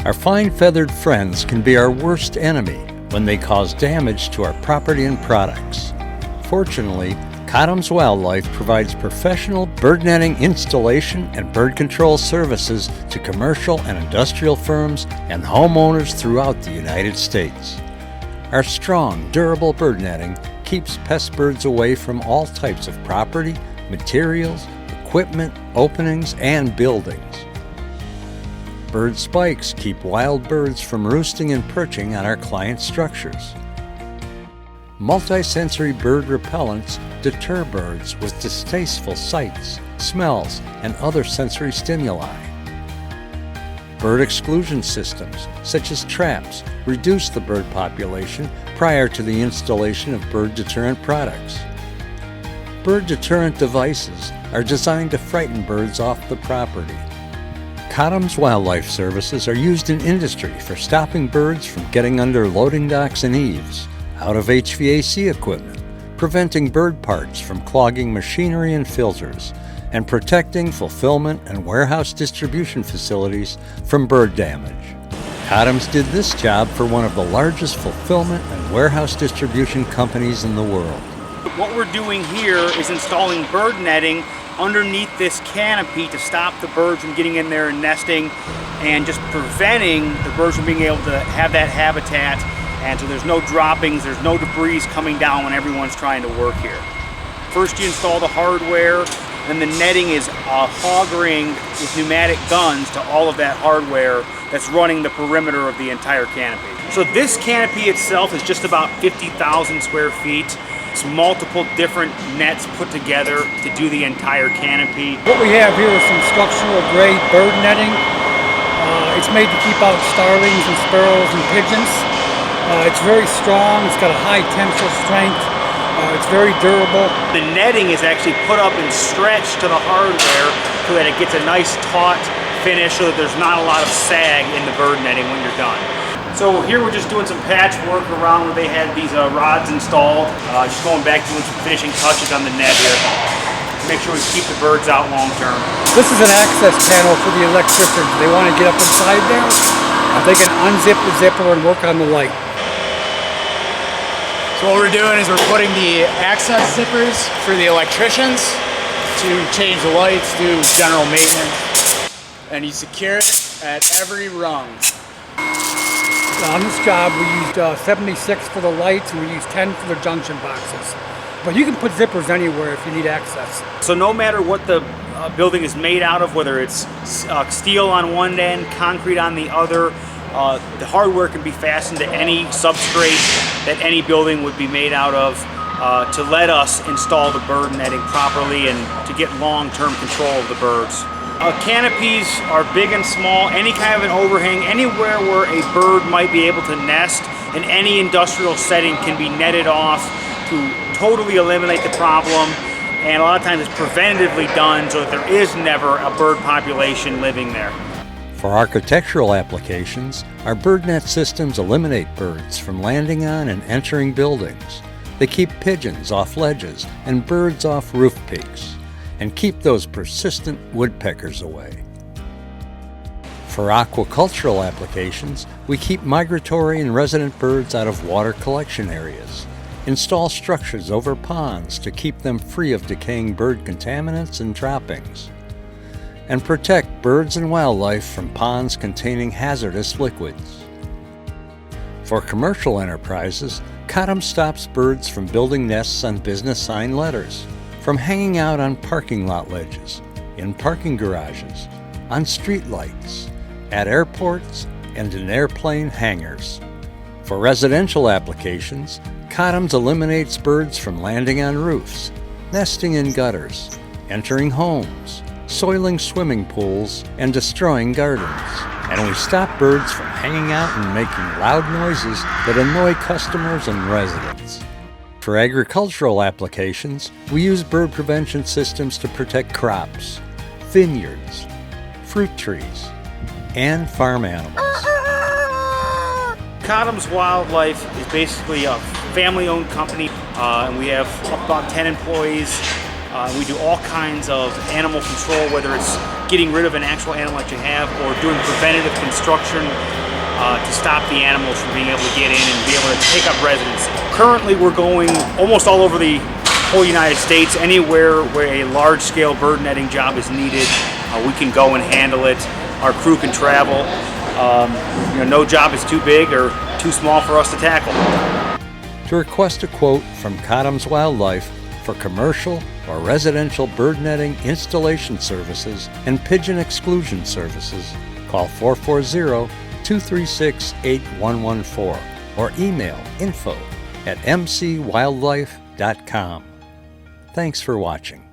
Our fine feathered friends can be our worst enemy when they cause damage to our property and products. Fortunately, Cotham's Wildlife provides professional bird netting installation and bird control services to commercial and industrial firms and homeowners throughout the United States. Our strong, durable bird netting keeps pest birds away from all types of property, materials, equipment, openings, and buildings. Bird spikes keep wild birds from roosting and perching on our client structures. Multisensory bird repellents deter birds with distasteful sights, smells, and other sensory stimuli. Bird exclusion systems, such as traps, reduce the bird population prior to the installation of bird deterrent products. Bird deterrent devices are designed to frighten birds off the property. Cotham's Wildlife Services are used in industry for stopping birds from getting under loading docks and eaves, out of HVAC equipment, preventing bird parts from clogging machinery and filters, and protecting fulfillment and warehouse distribution facilities from bird damage. Cotham's did this job for one of the largest fulfillment and warehouse distribution companies in the world. What we're doing here is installing bird netting underneath this canopy to stop the birds from getting in there and nesting, and just preventing the birds from being able to have that habitat, and so there's no droppings, there's no debris coming down when everyone's trying to work here. First you install the hardware, then the netting is a hog ring with pneumatic guns to all of that hardware that's running the perimeter of the entire canopy. So this canopy itself is just about 50,000 square feet. It's multiple different nets put together to do the entire canopy. What we have here is some structural grade bird netting. It's made to keep out starlings and sparrows and pigeons. It's very strong, it's got a high tensile strength, it's very durable. The netting is actually put up and stretched to the hardware so that it gets a nice taut finish, so that there's not a lot of sag in the bird netting when you're done. So here we're just doing some patchwork around where they had these rods installed. Just going back doing some finishing touches on the net here to make sure we keep the birds out long term. This is an access panel for the electricians. They want to get up inside there, they can unzip the zipper and work on the light. So what we're doing is we're putting the access zippers for the electricians to change the lights, do general maintenance, and you secure it at every rung. On this job we used 76 for the lights and we used 10 for the junction boxes. But you can put zippers anywhere if you need access. So no matter what the building is made out of, whether it's steel on one end, concrete on the other, the hardware can be fastened to any substrate that any building would be made out of to let us install the bird netting properly and to get long-term control of the birds. Canopies are big and small, any kind of an overhang, anywhere where a bird might be able to nest in any industrial setting can be netted off to totally eliminate the problem, and a lot of times it's preventatively done so that there is never a bird population living there. For architectural applications, our bird net systems eliminate birds from landing on and entering buildings. They keep pigeons off ledges and birds off roof peaks, and keep those persistent woodpeckers away. For aquacultural applications, we keep migratory and resident birds out of water collection areas, install structures over ponds to keep them free of decaying bird contaminants and droppings, and protect birds and wildlife from ponds containing hazardous liquids. For commercial enterprises, Cottam stops birds from building nests on business sign letters, from hanging out on parking lot ledges, in parking garages, on street lights, at airports, and in airplane hangars. For residential applications, Cottam's eliminates birds from landing on roofs, nesting in gutters, entering homes, soiling swimming pools, and destroying gardens. And we stop birds from hanging out and making loud noises that annoy customers and residents. For agricultural applications, we use bird prevention systems to protect crops, vineyards, fruit trees, and farm animals. Cotham's Wildlife is basically a family-owned company, and we have about 10 employees. We do all kinds of animal control, whether it's getting rid of an actual animal that you have, or doing preventative construction to stop the animals from being able to get in and be able to take up residency. Currently, we're going almost all over the whole United States. Anywhere where a large-scale bird netting job is needed, we can go and handle it. Our crew can travel. No job is too big or too small for us to tackle. To request a quote from Cotham's Wildlife for commercial or residential bird netting installation services and pigeon exclusion services, call 440-236-8114 or email info@mcwildlife.com. Thanks for watching.